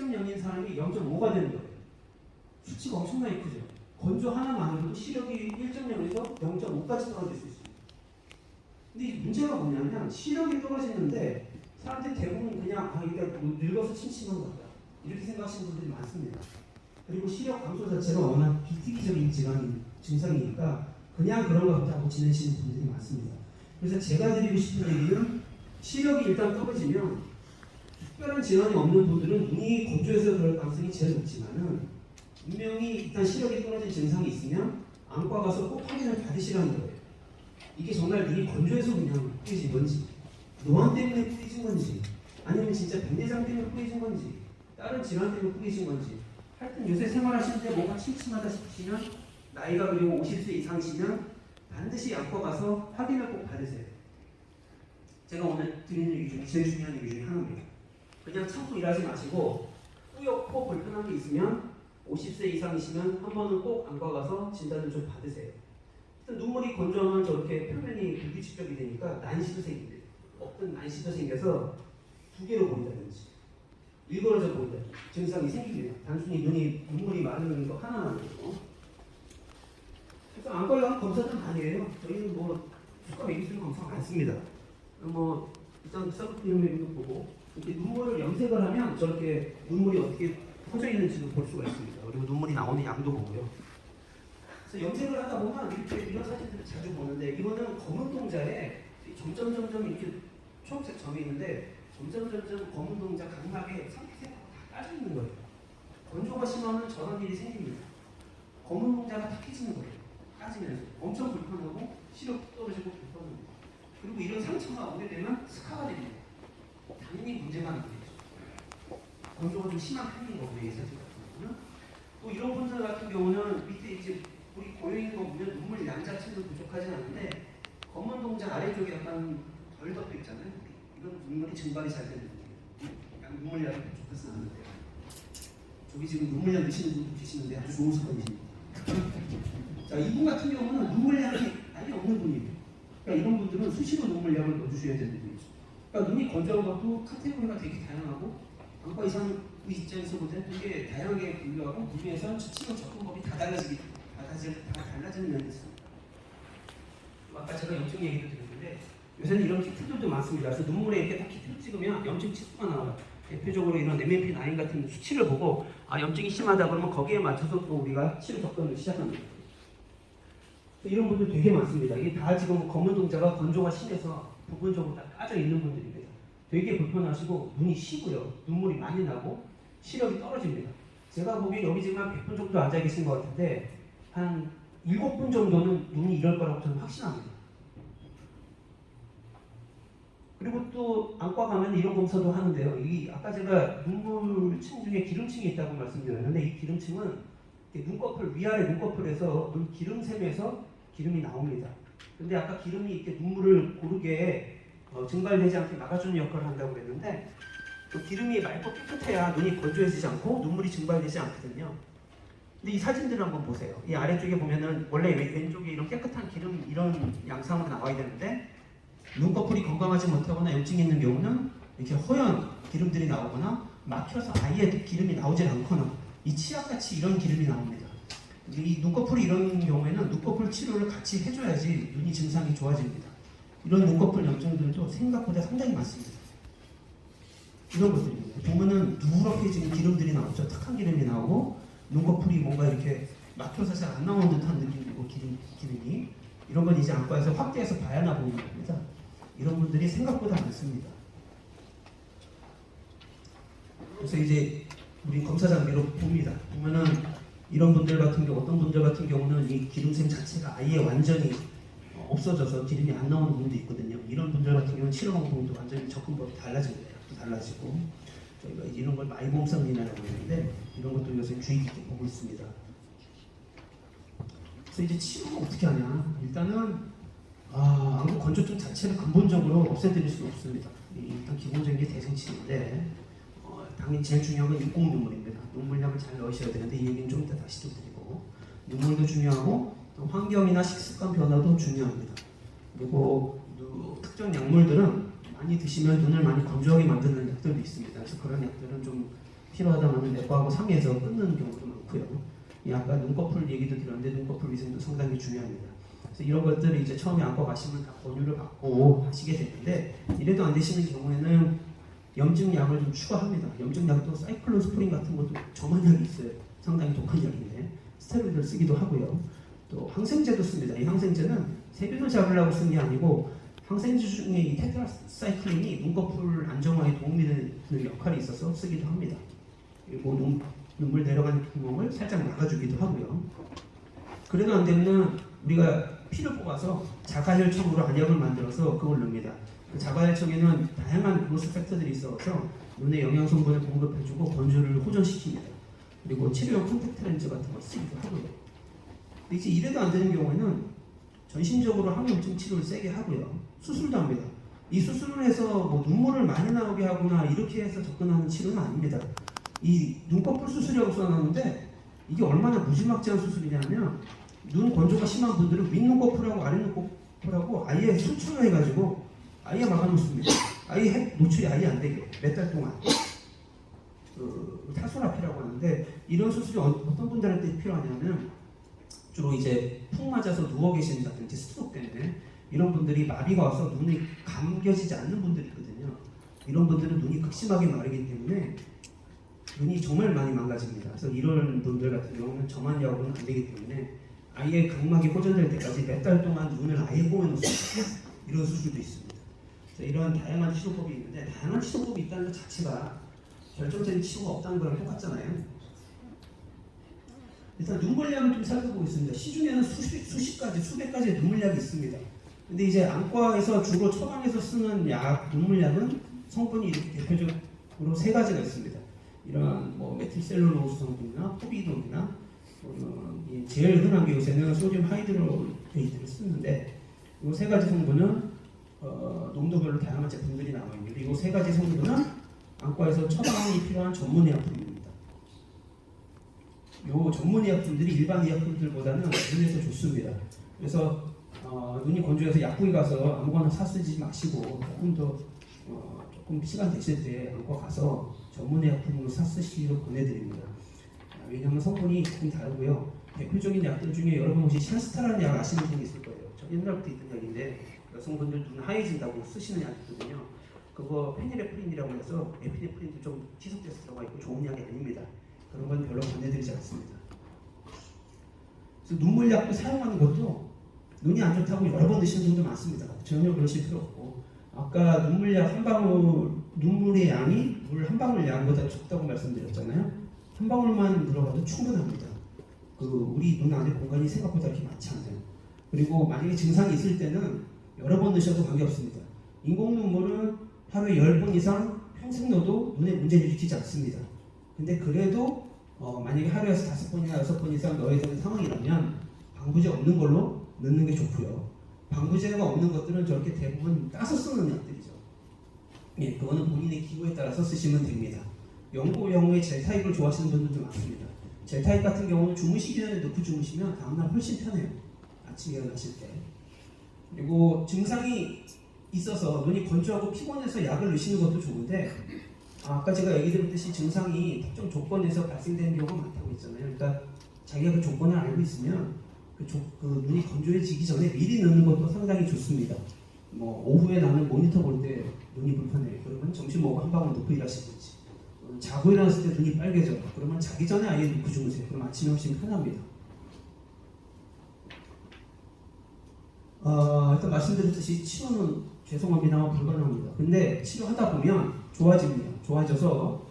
1.0인 사람이 0.5가 되는 거예요. 수치가 엄청나게 크죠. 건조 하나만으로도 시력이 1.0에서 0.5까지 떨어질 수 있습니다. 근데 이 문제가 뭐냐면 시력이 떨어지는데 사람들이 대부분 그냥 이게 늙어서 침침한 것 같다 이렇게 생각하시는 분들이 많습니다. 그리고 시력 감소 자체가 워낙 비특이적인 증상이니까 그냥 그런 것 같다고 지내시는 분들이 많습니다. 그래서 제가 드리고 싶은 얘기는 시력이 일단 떨어지면 특별한 질환이 없는 분들은 눈이 건조해서 그럴 가능성이 제일 높지만은 분명히 일단 시력이 떨어진 증상이 있으면 안과 가서 꼭 확인을 받으시라는 거예요. 이게 정말 눈이 건조해서 그냥 뿌리진 건지, 노안 때문에 뿌리진 건지, 아니면 진짜 백내장 때문에 뿌리진 건지, 다른 질환 때문에 뿌리진 건지. 하여튼 요새 생활하시는데 뭔가 침침하다 싶으시면 나이가 그리고 50세 이상이시면 반드시 안과 가서 확인을 꼭 받으세요. 제가 오늘 드리는 얘기 중에 제일 중요한 얘기 중에 하나입니다. 그냥 참고 일하지 마시고 뿌옇고 불편한 게 있으면 50세 이상이시면 한 번은 꼭 안과 가서 진단을 좀 받으세요. 눈물이 건조하면 저렇게 표면이 불규칙적이 되니까 난시도 생긴대요. 어떤 난시도 생겨서 두 개로 보인다든지 일그러져 보인다 증상이 생깁니다. 단순히 눈물이 마르는 거 하나만으로. 그래서 안과에 가면 검사는 많이 해요. 저희는 수가 매기수는 검사 많습니다. 일단 셀프필름을 보고 이렇게 눈물을 염색을 하면 저렇게 눈물이 어떻게 퍼져 있는지도 볼 수가 있습니다. 그리고 눈물이 나오는 양도 보고요. 그래서 염색을 하다 보면 이런 사진들을 자주 보는데 이거는 검은 동자에 점점 이렇게 초록색 점이 있는데 점점 검은 동자 각막에 상피색하고 다 까져 있는 거예요. 건조가 심하면 저런 일이 생깁니다. 검은 동자가 탁해지는 거예요. 까지면서 엄청 불편하고 시력 떨어지고 불편합니다. 그리고 이런 상처가 오게 되면 스카가 됩니다. 당연히 문제가 나겠죠. 건조가 좀 심한 편인 거고요. 이 사진 같은 경우는. 또 이런 분들 같은 경우는 밑에 이제 우리 고여있는 거 보면 눈물 양 자체도 부족하진 않은데 검은 동자 아래쪽에 약간 덜 덮여 있잖아요. 이건 눈물이 증발이 잘 되는 거예요. 눈물량이 부족해서 나는데요. 저기 지금 눈물량 드시는 분도 계시는데 아주 좋은 습관이십니다. 자, 이분 같은 경우는 눈물량이 아예 없는 분이에요. 그러니까 이런 분들은 수시로 눈물량을 넣어주셔야 되는 분이죠. 그러니까 눈이 건조한 것도 카테고리가 되게 다양하고 안과 의상 입장에서 볼 때 되게 다양하게 분류하고 그 중에서 치료 접근법이 다 달라지는 면이 있습니다. 아까 제가 염증 얘기도 드렸는데 요새는 이런 키트들도 많습니다. 그래서 눈물에 이렇게 딱 키트를 찍으면 염증 치수가 나와요. 대표적으로 이런 MMP9 같은 수치를 보고 염증이 심하다 그러면 거기에 맞춰서 또 우리가 치료 접근을 시작합니다. 이런 분들 되게 많습니다. 이게 다 지금 검은 동자가 건조가 심해서 부분적으로 다 까져 있는 분들입니다. 되게 불편하시고 눈이 쉬고요. 눈물이 많이 나고 시력이 떨어집니다. 제가 보기엔 여기 지금 한 100분 정도 앉아 계신 것 같은데 한 7분 정도는 눈이 이럴 거라고 저는 확신합니다. 그리고 또 안과 가면 이런 검사도 하는데요. 아까 제가 눈물층 중에 기름층이 있다고 말씀드렸는데 이 기름층은 눈꺼풀 위아래 눈꺼풀에서 눈 기름샘에서 기름이 나옵니다. 근데 아까 기름이 이렇게 눈물을 고르게 증발되지 않게 막아주는 역할을 한다고 그랬는데 또 기름이 맑고 깨끗해야 눈이 건조해지지 않고 눈물이 증발되지 않거든요. 근데 이 사진들을 한번 보세요. 이 아래쪽에 보면은 원래 왼쪽에 이런 깨끗한 기름 이런 양상으로 나와야 되는데 눈꺼풀이 건강하지 못하거나 염증이 있는 경우는 이렇게 허연 기름들이 나오거나 막혀서 아예 기름이 나오질 않거나 이 치약같이 이런 기름이 나옵니다. 이 눈꺼풀이 이런 경우에는 눈꺼풀 치료를 같이 해줘야지 눈이 증상이 좋아집니다. 이런 눈꺼풀 염증들도 생각보다 상당히 많습니다. 이런 것들입니다. 보면은 누렇게 지금 기름들이 나오죠. 탁한 기름이 나오고 눈꺼풀이 뭔가 이렇게 막혀서 잘 안 나오는 듯한 느낌이고 기름이 이런 건 이제 안과에서 확대해서 봐야나 보는 겁니다. 이런 분들이 생각보다 많습니다. 그래서 이제 우리 검사 장비로 봅니다. 보면은 이런 분들 같은 경우 어떤 분들 같은 경우는 이 기름샘 자체가 아예 완전히 없어져서 기름이 안 나오는 분도 있거든요. 이런 분들 같은 경우는 치료 방법도 완전히 접근법이 달라집니다. 약도 달라지고 저희가 이런 걸 마이보험성 리나라고 하는데 이런 것도 요새 주의 깊게 보고 있습니다. 그래서 이제 치료가 어떻게 하냐? 일단은 안구 건조증 자체를 근본적으로 없애드릴 수는 없습니다. 일단 기본적인 게 대생치료인데 당연히 제일 중요한 건 인공 눈물입니다. 눈물량을 잘 넣으셔야 되는데 이 얘기는 좀 이따 다시 또 드리고 눈물도 중요하고 또 환경이나 식습관 변화도 중요합니다. 그리고 특정 약물들은 많이 드시면 눈을 많이 건조하게 만드는 약들도 있습니다. 그래서 그런 약들은 좀 필요하다면 내과하고 상의해서 끊는 경우도 많고요. 아까 눈꺼풀 얘기도 들었는데 눈꺼풀 위생도 상당히 중요합니다. 그래서 이런 것들을 이제 처음에 안과 가시면 다 권유를 받고 하시게 되는데 이래도 안 되시는 경우에는 염증약을 좀 추가합니다. 염증약도 사이클로스프린 같은 것도 점한약이 있어요. 상당히 독한 약인데 스테로이드를 쓰기도 하고요. 또 항생제도 씁니다. 이 항생제는 세균을 잡으려고 쓴 게 아니고 항생제 중에 이 테트라사이클린이 눈꺼풀 안정화에 도움이 되는 역할이 있어서 쓰기도 합니다. 그리고 눈물 내려가는 구멍을 살짝 막아주기도 하고요. 그래도 안 되면 우리가 피를 뽑아서 자가혈청으로 안약을 만들어서 그걸 넣습니다. 그 자가혈청에는 다양한 그로스 팩터들이 있어서 눈에 영양 성분을 공급해주고 건조를 호전시킵니다. 그리고 치료용 콘택트 렌즈 같은 거 쓰기도 하고요. 근데 이제 이래도 안 되는 경우에는 전신적으로 항염증 치료를 세게 하고요. 수술도 합니다. 이 수술을 해서 뭐 눈물을 많이 나오게 하거나 이렇게 해서 접근하는 치료는 아닙니다. 이 눈꺼풀 수술이라고 써놨는데 이게 얼마나 무지막지한 수술이냐면 눈 건조가 심한 분들은 윗눈꺼풀하고 아랫눈꺼풀하고 아예 수축을 해가지고 아예 막아놓습니다. 아예 노출이 아예 안 되게 몇 달 동안 타소라피라고 하는데 이런 수술이 어떤 분들한테 필요하냐면 주로 이제 푹 맞아서 누워 계신다든지 스트로크 때문에 이런 분들이 마비가 와서 눈이 감겨지지 않는 분들이 있거든요. 이런 분들은 눈이 극심하게 마르기 때문에 눈이 정말 많이 망가집니다. 그래서 이런 분들 같은 경우는 점한약으로는 안 되기 때문에 아예 각막이 호전될 때까지 몇 달 동안 눈을 아예 꼬매놓습니다. 이런 수술도 있습니다. 그래서 이런 다양한 치료법이 있는데 다양한 치료법이 있다는 것 자체가 결정적인 치료가 없다는 거랑 똑같잖아요. 일단 눈물약을 좀 살펴보겠습니다. 시중에는 수십 가지, 수백 가지의 눈물약이 있습니다. 근데 이제 안과에서 주로 처방해서 쓰는 눈물약은 성분이 이렇게 대표적으로 세 가지가 있습니다. 이런 뭐 메틸셀룰로스 성분이나 포비돈이나 제일 흔한 게 요새는 소듐 하이드로게이트를 쓰는데 이 세 가지 성분은 농도별로 다양한 제품들이 나와 있는데 이 세 가지 성분은 안과에서 처방이 필요한 전문 의약품입니다. 이 전문 의약품들이 일반 의약품들보다는 눈에 더 좋습니다. 그래서 눈이 건조해서 약국에 가서 아무거나 사 쓰지 마시고 조금 시간 되실 때 안과 가서 전문 의약품으로 사 쓰시기로 권해드립니다. 왜냐하면 성분이 조금 다르고요. 대표적인 약들 중에 여러분 혹시 샨스타라는 약 아시는 분이 있을 거예요. 저 옛날부터 있던 약인데 여성분들 눈 하얘진다고 쓰시는 약이거든요. 그거 페니레프린이라고 해서 에피네프린도 좀 희석돼서 들어가 있고 좋은 약이 아닙니다. 그런 건 별로 권해드리지 않습니다. 그래서 눈물약도 사용하는 것도 눈이 안 좋다고 여러 번 드시는 분도 많습니다. 전혀 그러실 필요 없고 아까 눈물약 한 방울 눈물의 양이 물 한 방울 양보다 적다고 말씀드렸잖아요. 한 방울만 들어가도 충분합니다. 우리 눈 안에 공간이 생각보다 그렇게 많지 않아요. 그리고 만약에 증상이 있을 때는 여러 번 넣으셔도 관계없습니다. 인공 눈물은 하루에 10번 이상 평생 넣어도 눈에 문제를 일으키지 않습니다. 근데 그래도 만약에 하루에서 5번이나 6번 이상 넣어야 되는 상황이라면 방부제 없는 걸로 넣는 게 좋고요. 방부제가 없는 것들은 저렇게 대부분 따서 쓰는 약들이죠. 예, 그거는 본인의 기호에 따라서 쓰시면 됩니다. 영구의 젤 타입을 좋아하시는 분들도 많습니다. 젤 타입 같은 경우는 주무시기 전에 넣고 주무시면 다음날 훨씬 편해요. 아침에 일어나실 때. 그리고 증상이 있어서 눈이 건조하고 피곤해서 약을 넣으시는 것도 좋은데 아까 제가 얘기 드렸듯이 증상이 특정 조건에서 발생되는 경우가 많다고 했잖아요. 그러니까 자기가 그 조건을 알고 있으면 그 눈이 건조해지기 전에 미리 넣는 것도 상당히 좋습니다. 뭐 오후에 나는 모니터 볼 때 눈이 불편해. 그러면 점심 먹고 한 방울 넣고 일하시든지. 자고 일어났을 때 눈이 빨개져. 그러면 자기 전에 아예 넣고 주무세요. 그럼 아침에 훨씬 편합니다. 일단 말씀드렸듯이 치료는 죄송합니다만 불가능합니다. 근데 치료하다 보면 좋아집니다. 좋아져서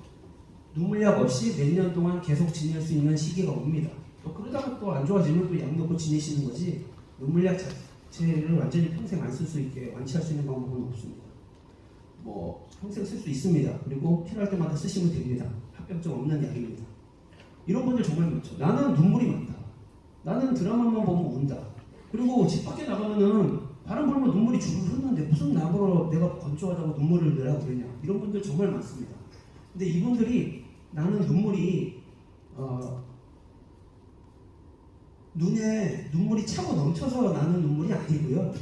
눈물약 없이 몇 년 동안 계속 지낼 수 있는 시기가 옵니다. 또 그러다가 또 안 좋아지면 또 약 넣고 지내시는 거지 눈물약 자체를 완전히 평생 안 쓸 수 있게 완치할 수 있는 방법은 없습니다. 뭐 평생 쓸 수 있습니다. 그리고 필요할 때마다 쓰시면 됩니다. 합병증 없는 약입니다. 이런 분들 정말 많죠. 나는 눈물이 많다. 나는 드라마만 보면 운다. 그리고 집 밖에 나가면은 바람 불면 눈물이 줄줄 흐르는데 무슨 나보러 내가 건조하다고 눈물을 내라고 그러냐. 이런 분들 정말 많습니다. 근데 이분들이 나는 눈물이 눈에 눈물이 차고 넘쳐서 나는 눈물이 아니고요.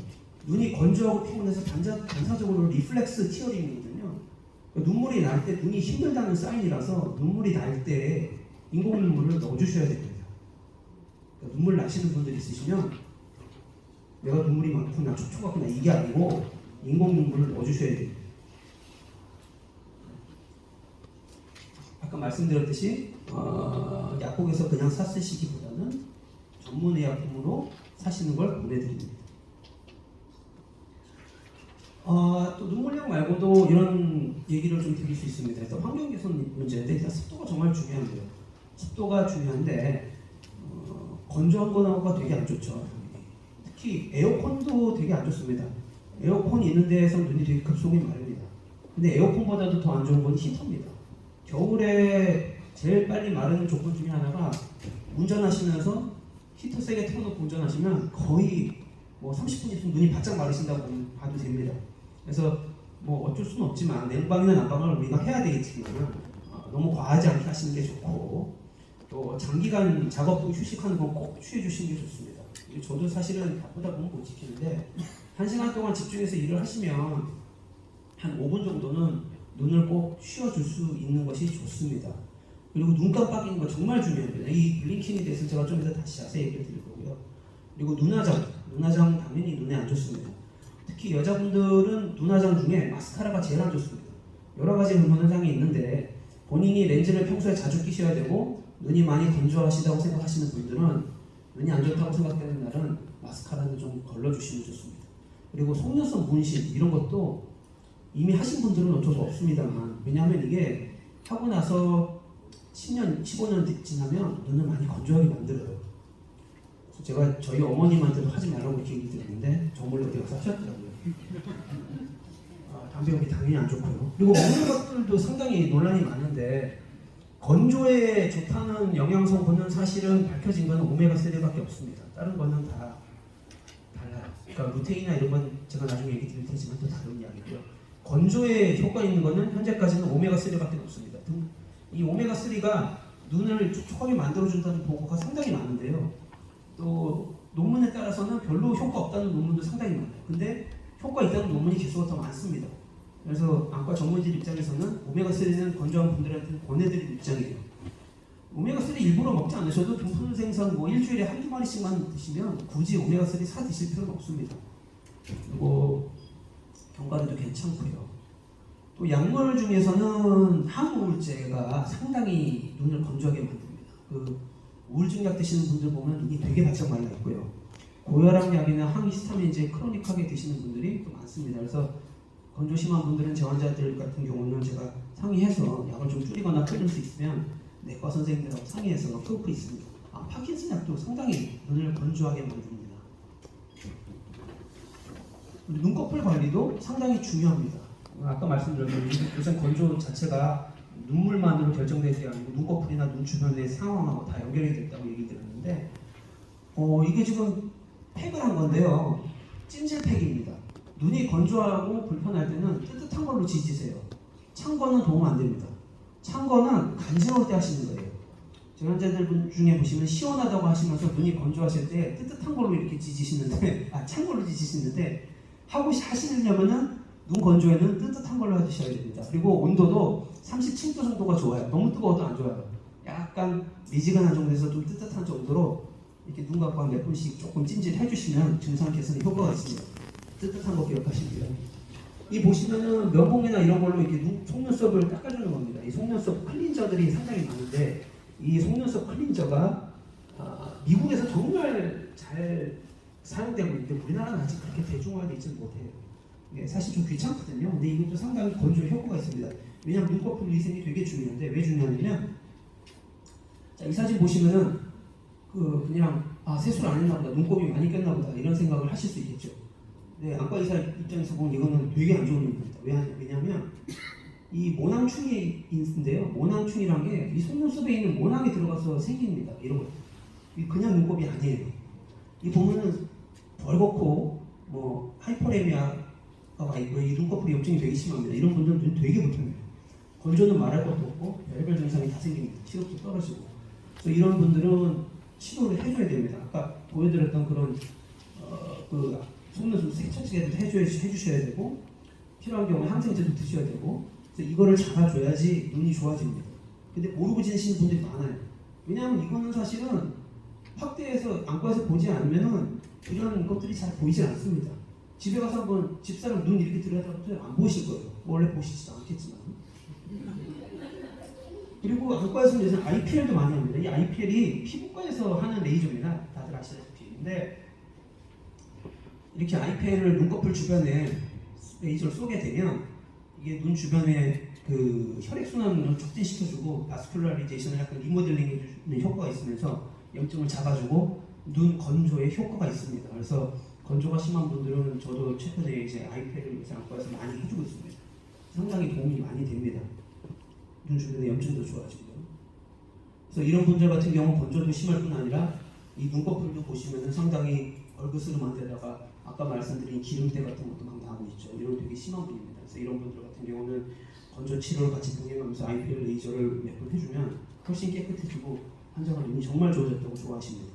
눈이 건조하고 피곤해서 반사적으로 리플렉스 티어링이거든요. 눈물이 날 때 눈이 힘들다는 사인이라서 눈물이 날 때 인공 눈물을 넣어주셔야 됩니다. 그러니까 눈물 나시는 분들 있으시면 내가 눈물이 많구나, 촉촉하구나 이게 아니고 인공 눈물을 넣어주셔야 됩니다. 아까 말씀드렸듯이 약국에서 그냥 사 쓰시기보다는 전문 의약품으로 사시는 걸 보내드립니다. 또 눈물약 말고도 이런 얘기를 좀 드릴 수 있습니다. 그래서 환경 개선 문제인데 일단 습도가 정말 중요한데요. 습도가 중요한데 건조한 거가 되게 안 좋죠. 특히 에어컨도 되게 안 좋습니다. 에어컨이 있는 데에서 눈이 되게 급속히 마릅니다. 근데 에어컨보다도 더 안 좋은 건 히터입니다. 겨울에 제일 빨리 마르는 조건 중에 하나가 운전하시면서 히터 세게 틀어놓고 운전하시면 거의 뭐 30분 있으면 눈이 바짝 마르신다고 봐도 됩니다. 그래서 뭐 어쩔 수는 없지만 냉방이나 난방을 우리가 해야 되겠지만 너무 과하지 않게 하시는 게 좋고 또 장기간 작업 후 휴식하는 건 꼭 취해 주시는 게 좋습니다. 저도 사실은 바쁘다 보면 못 지키는데 1시간 동안 집중해서 일을 하시면 한 5분 정도는 눈을 꼭 쉬어줄 수 있는 것이 좋습니다. 그리고 눈 깜빡이는 거 정말 중요합니다. 이 블링킹에 대해서 제가 좀 이따 다시 자세히 얘기를 드릴 거고요. 그리고 눈화장 당연히 눈에 안 좋습니다. 특히 여자분들은 눈화장 중에 마스카라가 제일 안 좋습니다. 여러 가지 눈화장이 있는데 본인이 렌즈를 평소에 자주 끼셔야 되고 눈이 많이 건조하시다고 생각하시는 분들은 눈이 안 좋다고 생각되는 날은 마스카라는 좀 걸러주시면 좋습니다. 그리고 속눈썹 문신 이런 것도 이미 하신 분들은 어쩔 수 없습니다만 왜냐하면 이게 하고 나서 10년, 15년 지나면 눈을 많이 건조하게 만들어요. 그래서 제가 저희 어머님한테도 하지 말라고 이렇게 얘기 드렸는데 저 몰래 어디 가서 하셨더라고요. 담배 연기 당연히 안 좋고요. 그리고 먹는 것들도 상당히 논란이 많은데 건조에 좋다는 영양성분은 사실은 밝혀진 건 오메가3밖에 없습니다. 다른 거는 다 달라요. 그러니까 루테인이나 이런 건 제가 나중에 얘기 드릴 테지만 또 다른 이야기고요. 건조에 효과 있는 거는 현재까지는 오메가3밖에 없습니다. 이 오메가3가 눈을 촉촉하게 만들어준다는 보고가 상당히 많은데요. 또 논문에 따라서는 별로 효과 없다는 논문도 상당히 많아요. 근데 효과 있다는 논문이 개수가 더 많습니다. 그래서 안과 전문의들 입장에서는 오메가3는 건조한 분들한테 권해드릴 입장이에요. 오메가3 일부러 먹지 않으셔도 등푸른 생선 뭐 일주일에 한두 마리씩만 드시면 굳이 오메가3 사 드실 필요는 없습니다. 그리고 견과류도 괜찮고요. 또 약물 중에서는 항우울제가 상당히 눈을 건조하게 만듭니다. 그 우울증 약 드시는 분들 보면 눈이 되게 바짝 말라 있고요. 고혈압 약이나 항히스타민제 크로닉하게 드시는 분들이 또 많습니다. 그래서 건조 심한 분들은 제 환자들 같은 경우는 제가 상의해서 약을 좀 줄이거나 끊을 수 있으면 내과 선생님들하고 상의해서 풀고 있습니다. 파킨슨 약도 상당히 눈을 건조하게 만듭니다. 눈꺼풀 관리도 상당히 중요합니다. 아까 말씀드렸던 요새 건조 자체가 눈물만으로 결정되지 않고 눈꺼풀이나 눈 주변의 상황하고 다 연결이 됐다고 얘기 드렸는데 이게 지금 팩을 한 건데요. 찜질팩입니다. 눈이 건조하고 불편할 때는 뜨뜻한 걸로 지지세요. 찬 거는 도움 안 됩니다. 찬 거는 간지러울 때 하시는 거예요. 제 환자들 중에 보시면 시원하다고 하시면서 눈이 건조하실 때 뜨뜻한 걸로 이렇게 지지시는데 찬 걸로 지지시는데 하시려면은 눈 건조에는 뜨뜻한 걸로 해주셔야 됩니다. 그리고 온도도 37도 정도가 좋아요. 너무 뜨거워도 안 좋아요. 약간 미지근한 정도에서 좀 뜨뜻한 정도로 이렇게 눈 감고 한 몇 분씩 조금 찜질해 주시면 증상 개선에 효과가 있습니다. 뜨뜻한 거 기억하시고요. 이 보시면은 면봉이나 이런 걸로 이렇게 속눈썹을 닦아주는 겁니다. 이 속눈썹 클린저들이 상당히 많은데 이 속눈썹 클린저가 미국에서 정말 잘 사용되고 있는데 우리나라는 아직 그렇게 대중화되어 있지는 못해요. 사실 좀 귀찮거든요. 근데 이것도 상당히 건조에 효과가 있습니다. 왜냐하면 눈꺼풀 위생이 되게 중요한데 왜 중요하냐면 자, 이 사진 보시면은 그냥 세수를 안 했나 보다, 눈곱이 많이 꼈나 보다 이런 생각을 하실 수 있겠죠. 네, 안과 의사 입장에서 보면 이거는 되게 안 좋은 일입니다. 왜냐하면 이 모낭충이 있는데요. 모낭충이란 게 이 속눈썹에 있는 모낭이 들어가서 생깁니다. 이런 거. 그냥 눈곱이 아니에요. 이 보면은 벌겋고 뭐 하이퍼레미아가 있고 이 눈꺼풀 염증이 되게 심합니다. 이런 분들은 눈 되게 불편해요. 건조는 말할 것도 없고 별별 증상이 다 생깁니다. 시력도 떨어지고. 그래서 이런 분들은 치료를 해줘야 됩니다. 아까 보여드렸던 그런 속눈썹 세척제도 해주셔야 되고 필요한 경우에 항생제도 드셔야 되고 그래서 이거를 잡아줘야지 눈이 좋아집니다. 근데 모르고 지내시는 분들이 많아요. 왜냐하면 이거는 사실은 확대해서 안과에서 보지 않으면은 이런 것들이 잘 보이지 않습니다. 집에 가서 한번 집사람 눈 이렇게 들여다보면 안 보이실 거예요. 원래 보시지도 않겠지만. 그리고 안과에서는 요새 IPL도 많이 합니다. 이 IPL이 피부과에서 하는 레이저입니다. 다들 아시다시피. 근데 이렇게 IPL을 눈꺼풀 주변에 레이저를 쏘게 되면 이게 눈 주변에 그 혈액순환을 촉진시켜주고 바스큘라리제이션을 약간 리모델링 해주는 효과가 있으면서 염증을 잡아주고 눈 건조에 효과가 있습니다. 그래서 건조가 심한 분들은 저도 최근에 이제 IPL을 요새 안과에서 많이 해주고 있습니다. 상당히 도움이 많이 됩니다. 눈 주변에 염증도 좋아지고요. 그래서 이런 분들 같은 경우 건조도 심할 뿐 아니라 이 눈꺼풀도 보시면은 상당히 얼그스름한 데다가 아까 말씀드린 기름때 같은 것도 막 나고 있죠. 이런 되게 심한 분입니다. 그래서 이런 분들 같은 경우는 건조 치료를 같이 병행하면서 IPL 레이저를 몇 번 해주면 훨씬 깨끗해지고 환자가 눈이 정말 좋아졌다고 좋아하십니다.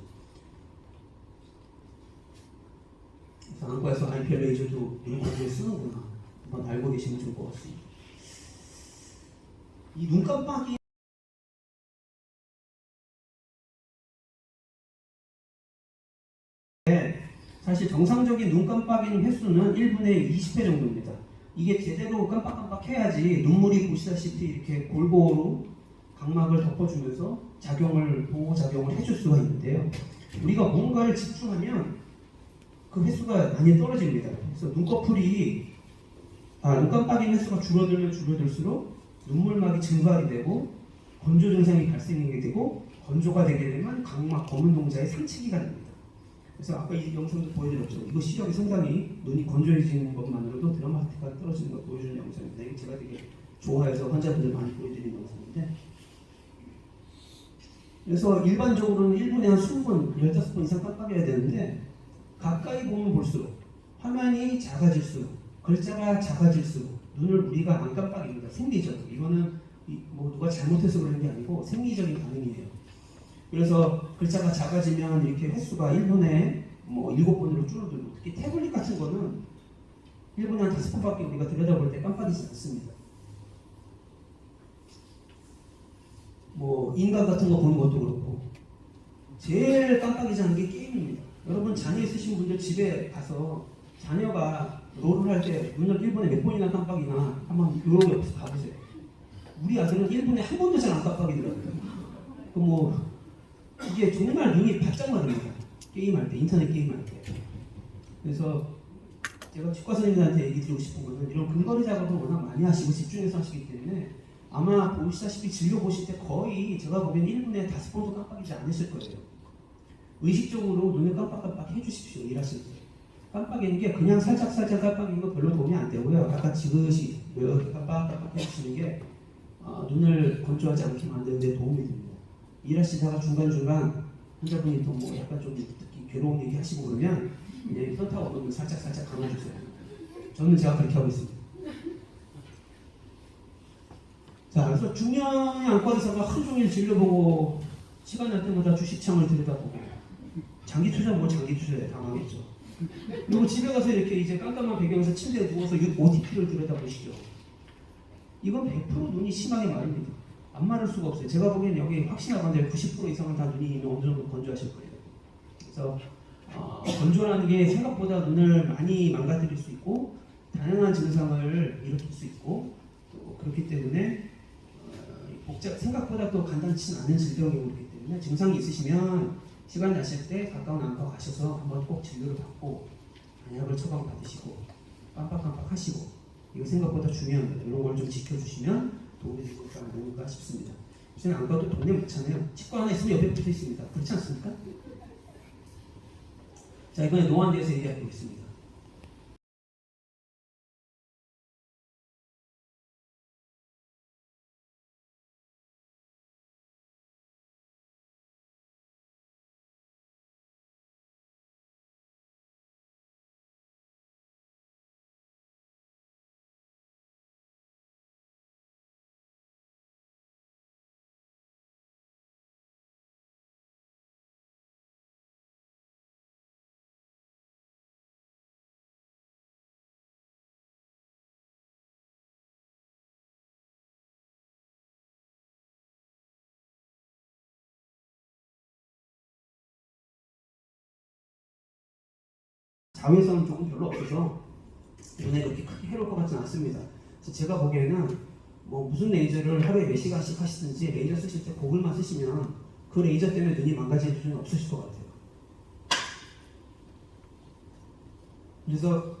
그래서 안과에서 IPL 레이저도 눈 건조에 쓰는구나. 한번 알고 계시면 좋을 것 같습니다. 이 눈깜빡이 사실 정상적인 눈 깜빡이는 횟수는 1분에 20회 정도입니다. 이게 제대로 깜빡깜빡 해야지 눈물이 보시다시피 이렇게 골고루 각막을 덮어주면서 보호작용을 해줄 수가 있는데요. 우리가 뭔가를 집중하면 그 횟수가 많이 떨어집니다. 그래서 눈 깜빡이는 횟수가 줄어들면 줄어들수록 눈물막이 증발이 되고 건조 증상이 발생하게 되고 건조가 되게 되면 각막 검은 동자에 상치기가 됩니다. 그래서 아까 이 영상도 보여드렸죠. 이거 시력이 상당히 눈이 건조해지는 것만으로도 드라마틱하게 떨어지는 걸 보여주는 영상입니다. 이게 제가 되게 좋아해서 환자분들 많이 보여드리는 영상인데, 그래서 일반적으로는 1분에 한 20번, 15번 이상 깜빡여야 되는데 가까이 보면 볼수록 화면이 작아질수록 글자가 작아질수록 눈을 우리가 안 깜빡입니다. 생리적. 이거는 뭐 누가 잘못해서 그런 게 아니고 생리적인 반응이에요. 그래서 글자가 작아지면 이렇게 횟수가 1분에 뭐 7번으로 줄어들고, 특히 태블릿 같은 거는 1분에 한 5번밖에 우리가 들여다볼 때 깜빡이지 않습니다. 뭐 인간 같은 거 보는 것도 그렇고 제일 깜빡이지 않는 게 게임입니다. 여러분 자녀 있으신 분들 집에 가서 자녀가 롤을 할 때 눈을 1분에 몇 번이나 깜빡이나 한번 요런 옆에서 봐보세요. 우리 아들은 1분에 한 번도 잘 안 깜빡이더라고요. 이게 정말 눈이 바짝 마릅니다. 게임할 때, 인터넷 게임할 때. 그래서 제가 치과 선생님들한테 얘기 드리고 싶은 거는 이런 근거리 작업을 워낙 많이 하시고 집중해서 하시기 때문에 아마 보시다시피 진료 보실 때 거의 제가 보기엔 1분에 5번도 깜빡이지 않으실 거예요. 의식적으로 눈을 깜빡깜빡 해주십시오. 일하실 때. 깜빡이는 게 그냥 살짝살짝 깜빡이는 거 별로 도움이 안 되고요. 약간 지그시 이렇게 깜빡깜빡 해주시는 게 눈을 건조하지 않게 만드는 데 도움이 됩니다. 일하시다가 중간중간 환자분이 또 뭐 약간 좀 특히 괴로운 얘기 하시고 그러면 그냥 현타가 오면 살짝살짝 감아주세요. 저는 제가 그렇게 하고 있습니다. 자, 그래서 중년의 안과 의사가 하루 종일 진료보고 시간 날 때마다 주식창을 들여다보고 장기 투자 뭐 장기 투자에 당황했죠. 그리고 집에 가서 이렇게 이제 깜깜한 배경에서 침대에 누워서 OTP를 들여다보시죠. 이건 100% 눈이 심하게 마릅니다. 안 마를 수가 없어요. 제가 보기엔 여기 확신하고 한데 90% 이상은 다 눈이 어느 정도 건조하실 거예요. 그래서 건조라는 게 생각보다 눈을 많이 망가뜨릴 수 있고 다양한 증상을 일으킬 수 있고 또 그렇기 때문에 생각보다 또 간단치는 않은 질병이 오기 때문에 증상이 있으시면 시간 나실 때 가까운 안과 가셔서 한번 꼭 진료를 받고 약을 처방 받으시고 깜빡깜빡 하시고 이거 생각보다 중요합니다. 이런 걸 좀 지켜주시면 도움이 될 것 아닌가 싶습니다. 요새 안과도 동네 많잖아요. 치과 하나 있으면 옆에 붙어 있습니다. 그렇지 않습니까? 자, 이번에 노안에 대해서 얘기해 보겠습니다. 자외선은 조금 별로 없어서 눈에 그렇게 크게 해로울 것 같지는 않습니다. 그래서 제가 보기에는 뭐 무슨 레이저를 하루에 몇 시간씩 하시든지 레이저 쓰실 때 고글만 쓰시면 그 레이저 때문에 눈이 망가질 필요는 없으실 것 같아요. 그래서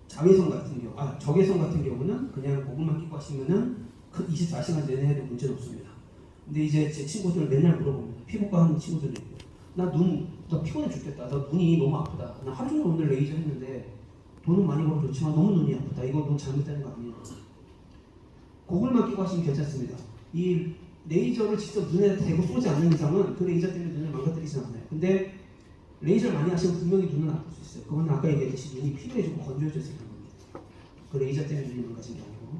자외선 같은 경우, 적외선 같은 경우는 그냥 고글만 끼고 하시면은 그 24시간 내내 해도 문제는 없습니다. 근데 이제 제 친구들 맨날 물어봅니다. 피부과 하는 친구들도 있고, 나 피곤해 죽겠다. 나 눈이 너무 아프다. 나 하루 종일 오늘 레이저 했는데 돈은 많이 벌어 좋지만 너무 눈이 아프다. 이거 너무 잘못되는 거 아니에요? 고글만 끼고 하시면 괜찮습니다. 이 레이저를 직접 눈에 대고 쏘지 않는 이상은 그 레이저 때문에 눈을 망가뜨리지 않아요. 근데 레이저를 많이 하시면 분명히 눈은 아플 수 있어요. 그건 아까 얘기했듯이 눈이 피로해지고 건조해져서 그런 겁니다. 그 레이저 때문에 눈이 망가진 게 아니고.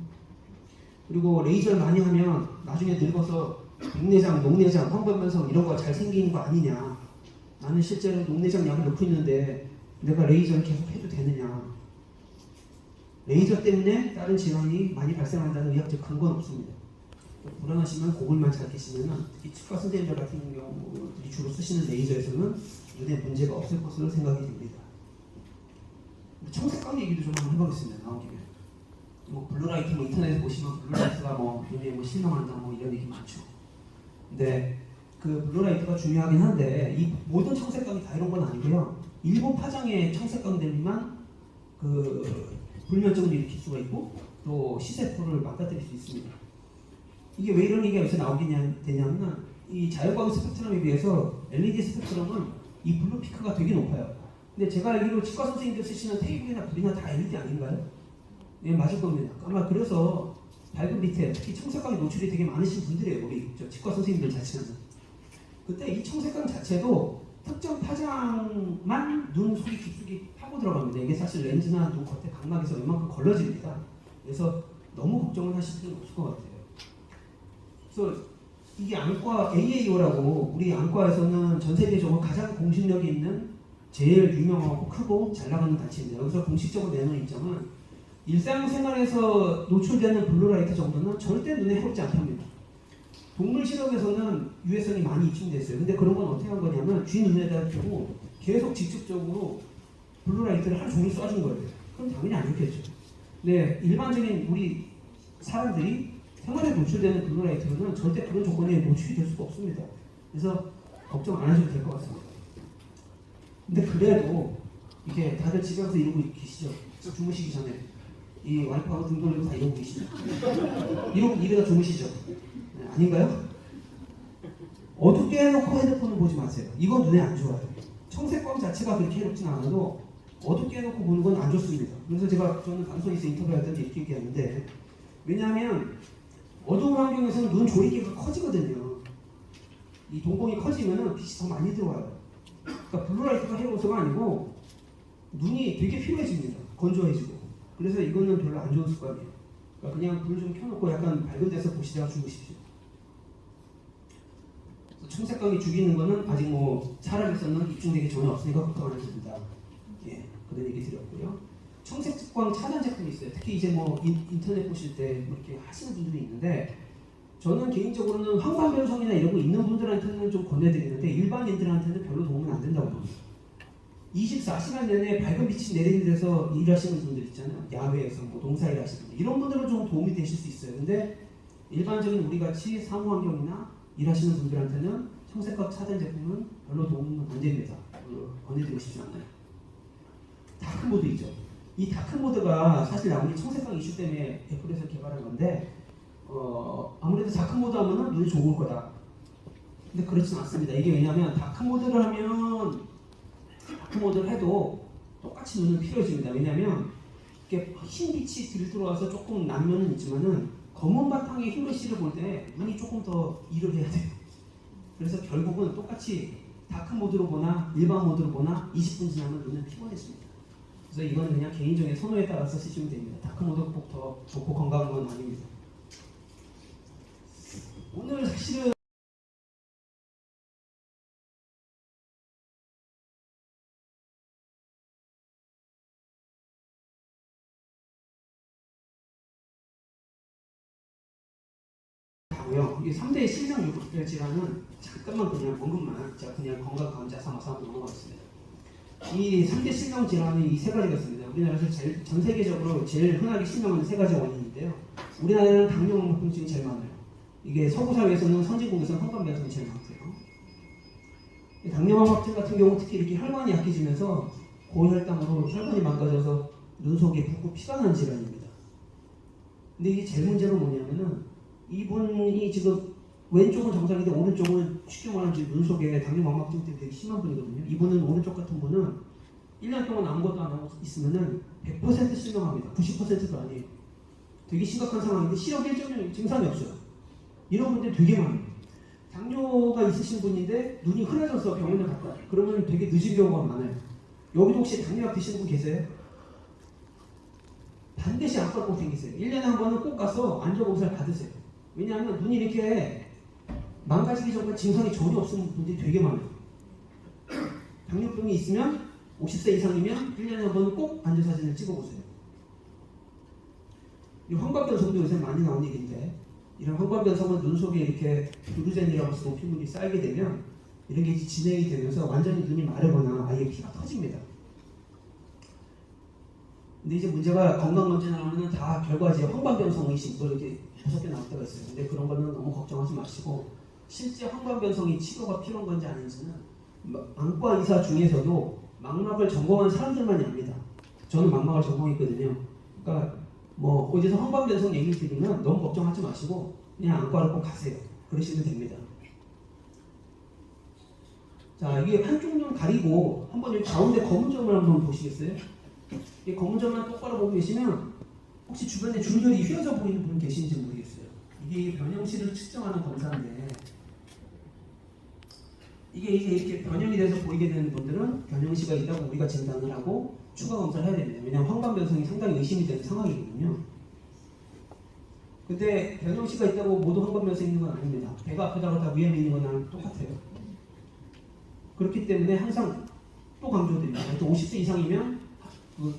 그리고 레이저를 많이 하면 나중에 늙어서 백내장, 녹내장, 황반변성 이런 거 잘 생기는 거 아니냐. 나는 실제로 녹내장 약을 넣고 있는데 내가 레이저를 계속 해도 되느냐. 레이저 때문에 다른 질환이 많이 발생한다는 의학적 근거는 없습니다. 불안하시면 고글만 잘 끼시면 특히 치과 선생님들 같은 경우들이 주로 쓰시는 레이저에서는 눈에 문제가 없을 것으로 생각이 됩니다. 청색광 얘기도 좀 한번 해보겠습니다. 나온 김에. 뭐 블루라이트 뭐 인터넷에 보시면 블루라이트가 뭐 눈에 뭐 실명한다 뭐 이런 얘기 많죠. 근데 그 블루라이트가 중요하긴 한데 이 모든 청색광이 다 이런 건 아니고요. 일부 파장의 청색광들만 그 불면증을 일으킬 수가 있고 또 시세포를 망가뜨릴 수 있습니다. 이게 왜 이런 얘기가 여기서 되냐면 이 자율광 스펙트럼에 비해서 LED 스펙트럼은 이 블루 피크가 되게 높아요. 근데 제가 알기로 치과 선생님들 쓰시는 테이블이나 불이나 다 LED 아닌가요? 네, 맞을 겁니다. 아마 그래서 밝은 밑에 특히 청색광에 노출이 되게 많으신 분들이에요. 우리 치과 선생님들 자체는. 그때 이 청색광 자체도 특정 파장만 눈 속이 깊숙이 파고 들어갑니다. 이게 사실 렌즈나 눈 겉에 각막에서 웬만큼 걸러집니다. 그래서 너무 걱정을 하실 필요는 없을 것 같아요. 그래서 이게 안과 AAO라고 우리 안과에서는 전 세계적으로 가장 공신력이 있는 제일 유명하고 크고 잘 나가는 단체입니다. 여기서 공식적으로 내놓은 입장은 일상생활에서 노출되는 블루라이트 정도는 절대 눈에 해롭지 않답니다. 동물 실험에서는 유해성이 많이 입증됐어요. 근데 그런 건 어떻게 한 거냐면 쥐 눈에다 두고 계속 직접적으로 블루라이트를 하루 종일 쏴준 거예요. 그럼 당연히 안 좋겠죠. 네, 일반적인 우리 사람들이 생활에 노출되는 블루라이트는 절대 그런 조건에 노출이 될 수가 없습니다. 그래서 걱정 안 하셔도 될 것 같습니다. 근데 그래도 이게 다들 집에 가서 이러고 계시죠? 주무시기 전에 이 와이프하고 등 돌리고 다 이러고 계시죠? 이러다 주무시죠? 네, 아닌가요? 어둡게 해놓고 핸드폰을 보지 마세요. 이건 눈에 안 좋아요. 청색광 자체가 그렇게 해롭진 않아도 어둡게 해놓고 보는 건 안 좋습니다. 그래서 저는 방송에서 인터뷰할 때도 이렇게 얘기하는데, 왜냐하면 어두운 환경에서는 눈 조리개가 커지거든요. 이 동공이 커지면 빛이 더 많이 들어와요. 그러니까 블루라이트가 해로워서가 아니고 눈이 되게 피로해집니다. 건조해지고. 그래서 이거는 별로 안 좋은 습관이에요. 그러니까 그냥 불 좀 켜놓고 약간 밝은 데서 보시다가 주무십시오. 청색광이 죽이는 거는 아직 뭐 사람에서는 입증되기 전혀 없으니까 걱정 안 해도 된다. 예, 그런 얘기 드렸고요. 청색광 차단 제품이 있어요. 특히 이제 뭐 인터넷 보실 때 뭐 이렇게 하시는 분들이 있는데, 저는 개인적으로는 황반변성이나 이런 거 있는 분들한테는 좀 권해드리는데 일반인들한테는 별로 도움은 안 된다고 봅니다. 24시간 내내 밝은 빛이 내리는 데서 일하시는 분들 있잖아요. 야외에서 뭐 농사일 하시는 분들, 이런 분들은 좀 도움이 되실 수 있어요. 근데 일반적인 우리같이 사무환경이나 일하시는 분들한테는 청색광 차단 제품은 별로 도움은 안 됩니다. 권해드리고 싶지 않아요. 다크모드 있죠. 이 다크모드가 사실 나온 게 청색광 이슈 때문에 애플에서 개발한 건데, 아무래도 다크모드 하면은 눈이 좋을 거다. 근데 그렇진 않습니다. 이게 왜냐하면 다크모드를 해도 똑같이 눈은 피로해집니다. 왜냐하면 이렇게 흰 빛이 들어와서 조금 남면은 있지만은 검은 바탕에 흰 글씨를 볼 때 눈이 조금 더 일을 해야 돼요. 그래서 결국은 똑같이 다크모드로 보나 일반 모드로 보나 20분 지나면 눈은 피곤해집니다. 그래서 이거는 그냥 개인적인 선호에 따라서 쓰시면 됩니다. 다크모드가 꼭 더 좋고 건강한 건 아닙니다. 오늘 사실은 이 3대 심장유구의 질환은 잠깐만 그냥 언급만, 제가 그냥 건강 감자 삼아서 한번 넘어가겠습니다. 이 3대 실명 질환이 이 세 가지가 있습니다. 우리나라에서 전 세계적으로 제일 흔하게 실명하는 세 가지 원인인데요. 우리나라는 당뇨망막증이 제일 많아요. 이게 서구 사회에서는 선진국에서는 황반변성이 제일 많고요. 당뇨망막증 같은 경우 특히 이렇게 혈관이 약해지면서 고혈당으로 혈관이 망가져서 눈 속에 붓고 피가 나는 질환입니다. 근데 이게 제일 문제는 뭐냐면은 이분이 지금 왼쪽은 정상인데 오른쪽은 쉽게 말하면 눈 속에 당뇨망막증 때문에 되게 심한 분이거든요. 이분은 오른쪽 같은 분은 1년 동안 아무것도 안 하고 있으면은 100% 실명합니다. 90%도 아니에요. 되게 심각한 상황인데 시력 1.0 증상이 없어요. 이런 분들 되게 많아요. 당뇨가 있으신 분인데 눈이 흐려져서 병원에 갔다. 그러면 되게 늦은 경우가 많아요. 여기도 혹시 당뇨약 드시는 분 계세요? 반드시 안과 꼭 생기세요. 1년에 한 번은 꼭 가서 안전검사를 받으세요. 왜냐하면 눈이 이렇게 망가지기 전까지 증상이 전혀 없는 분들이 되게 많아요. 당뇨병이 있으면 50세 이상이면 1년에 한 번은 꼭 안전사진을 찍어보세요. 이 황반변성도 요새 많이 나온 얘기인데 이런 황반변성은 눈 속에 이렇게 블루젠이라고 해서 노폐물이 쌓이게 되면 이런 게 진행이 되면서 완전히 눈이 마르거나 아예 피가 터집니다. 근데 이제 문제가 건강검진을 하면 다 결과지에 황반변성 의심 뭐 이렇게 6개 나올 때가 있어요. 근데 그런 거는 너무 걱정하지 마시고 실제 황반변성이 치료가 필요한 건지 아닌지는 안과 의사 중에서도 망막을 전공한 사람들만이 압니다. 저는 망막을 전공했거든요. 그러니까 뭐 어디서 황반변성 얘기를 들으면 너무 걱정하지 마시고 그냥 안과를 꼭 가세요. 그러시면 됩니다. 자, 이게 한쪽 눈 가리고 한번 여기 가운데 검은 점을 한번 보시겠어요? 이 검은 점만 똑바로 보고 계시면 혹시 주변에 줄들이 휘어져 보이는 분 계신지 모르겠어요. 이게 변형시를 측정하는 검사인데 이게 이렇게 변형이 돼서 보이게 되는 분들은 변형시가 있다고 우리가 진단을 하고 추가 검사를 해야 됩니다. 왜냐하면 황반변성이 상당히 의심이 되는 상황이거든요. 근데 변형시가 있다고 모두 황반변성이 있는 건 아닙니다. 배가 아프다고 다 위험이 있는 거랑 똑같아요. 그렇기 때문에 항상 또 강조드립니다. 또 50세 이상이면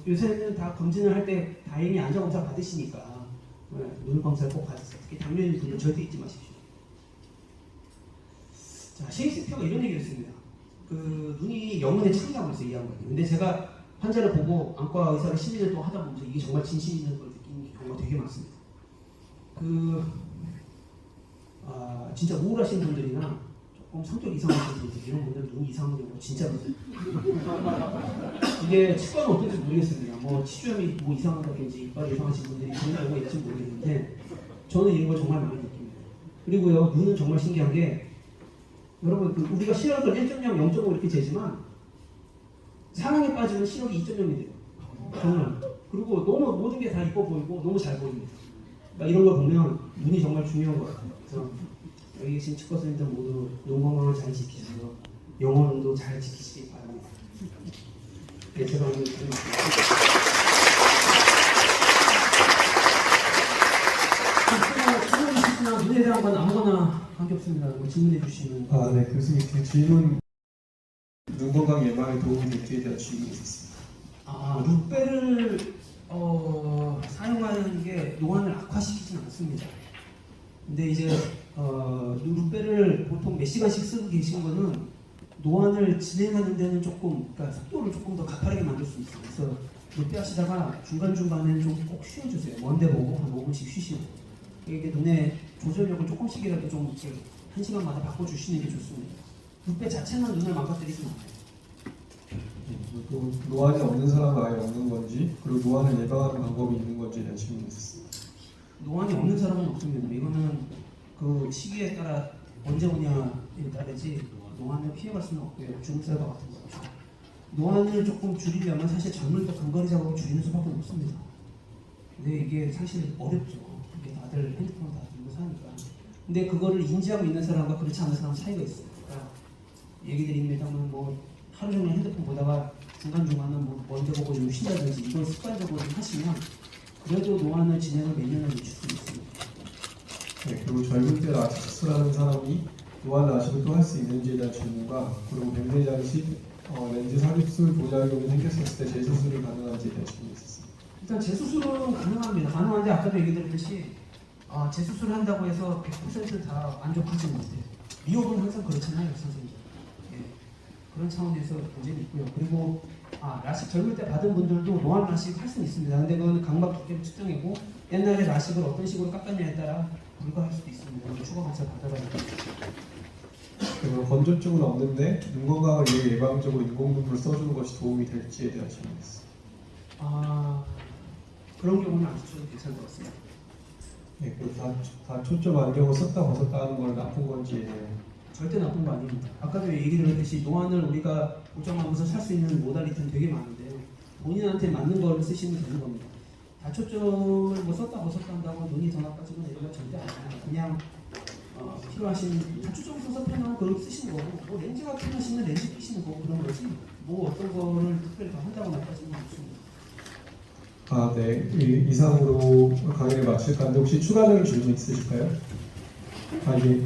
요새는 다 검진을 할 때 다행히 안전검사 받으시니까 눈 검사를 꼭 받으세요. 특히 당뇨인 분들 절대 잊지 마십시오. 자, 셰익스피어가 이런 얘기를 했습니다. 그 눈이 영혼의 창이라고 해서 이 양반이. 근데 제가 환자를 보고 안과 의사를 12년 동안 하다 보면서 이게 정말 진심 있는 걸 느끼는 경우가 되게 많습니다. 진짜 우울하신 분들이나 조금 성격 이상하신 분들 이런 분들 눈이 이상한 경우가 진짜 많아요. 이게 치과는 어떨지 모르겠습니다. 뭐 치주염이 뭐 이상하다든지 이빨이 이상하신 분들이 그런 경우가 있을지 모르겠는데 저는 이런 걸 정말 많이 느낍니다. 그리고요 눈은 정말 신기한 게 여러분 우리가 시력을 1.0, 0.5 이렇게 재지만 사랑에 빠지면 시력이 2.0이 돼요. 정말. 그리고 너무 모든 게 다 이뻐 보이고 너무 잘 보입니다. 그러니까 이런 걸 보면 눈이 정말 중요한 것 같아요. 그래서 여기 계신 치과 선생님들 모두 눈 건강을 잘 지키셔서 영혼도 잘 지키시기 바랍니다. 네, 제가 오늘 드리겠습니다. 눈에 대한 건 아무거나 관계없습니다. 뭐 질문해 주시면. 네, 교수님 그 질문 눈 건강 예방에 도움이 될지에 대한 질문이 있었습니다. 루페를 사용하는 게 노안을 악화시키진 않습니다. 근데 이제 루페를 보통 몇 시간씩 쓰고 계신 거는 노안을 진행하는 데는 조금, 그러니까 속도를 조금 더 가파르게 만들 수 있어요. 그래서 루페 하시다가 중간중간에 좀 꼭 쉬어주세요. 먼데 보고 한 5분씩 쉬시고. 이게 눈의 조절력을 조금씩이라도 좀 이렇게 1시간마다 바꿔주시는 게 좋습니다. 루페 자체는 눈을 망가뜨리지 않아요. 또 노안이 없는 사람은 아예 없는 건지 그리고 노안을 예방하는 방법이 있는 건지에 대한 질문이 있었습니다. 노안이 없는 사람은 없습니다. 이거는 그 시기에 따라 언제 오냐에 따르지 노안을 피해갈 수는 없고요. 중세가 같은 거죠. 노안을 조금 줄이려면 사실 젊을 때 근거리 작업을 줄이는 수밖에 없습니다. 근데 이게 사실 어렵죠. 이게 다들 핸드폰 다 들고 사니까. 근데 그거를 인지하고 있는 사람과 그렇지 않은 사람 차이가 있어요. 그러니까 얘기 드립니다만 뭐 하루 종일 핸드폰 보다가 중간중간은 뭐 먼저 보고 좀 쉰다든지 이걸 습관적으로 좀 하시면 그래도 노안을 진행을 몇 년을 늦출 수 있습니다. 네, 그리고 젊을 때 라식스라는 사람이 노안을 아시고 또 할 수 있는지에 대한 질문과 그리고 뱀대 장식 렌즈 삽입술 부작용이 생겼을 때 재수술이 가능한지에 대한 질문이 있었습니다. 일단 재수술은 가능합니다. 가능한데 아까도 얘기 드렸듯이 재수술을 한다고 해서 100% 다 만족하지 못해요. 미용은 항상 그렇잖아요, 선생님. 예. 그런 차원에서 문제는 있고요. 그리고 라식 젊을 때 받은 분들도 노안 라식 할 수는 있습니다. 근데 그건 강박 두께로 측정이고 옛날에 라식을 어떤 식으로 깎았냐에 따라 불가할 수도 있습니다. 그럼 추가 검사 받아봐야 돼요. 그리고 건조증은 없는데 눈 건강을 위해 예방적으로 인공눈물을 써주는 것이 도움이 될지에 대한 질문이었습니다. 그런 경우는 안 쓰셔도 괜찮을 것 같습니다. 네, 그리고 다 초점 안경을 썼다 벗었다 하는 건 나쁜 건지에 대한 절대 나쁜 거 아닙니다. 아까도 얘기 드렸듯이 노안을 우리가 보정하면서 살 수 있는 모달리티는 되게 많은데요. 본인한테 맞는 걸 쓰시면 되는 겁니다. 다초점을 뭐 썼다 벗었다 한다고 눈이 더 나빠지거나 이런 건 절대 아닙니다. 그냥 필요하신 다초점 써서 편한 그걸 쓰시는 거고 뭐 렌즈가 필요하시면 렌즈 끼시는 거고 그런 거지 뭐 어떤 거를 특별히 더 한다고 나빠지는 건 없습니다. 네. 이상으로 강의를 마칠 건데 혹시 추가적인 질문 있으실까요? 예.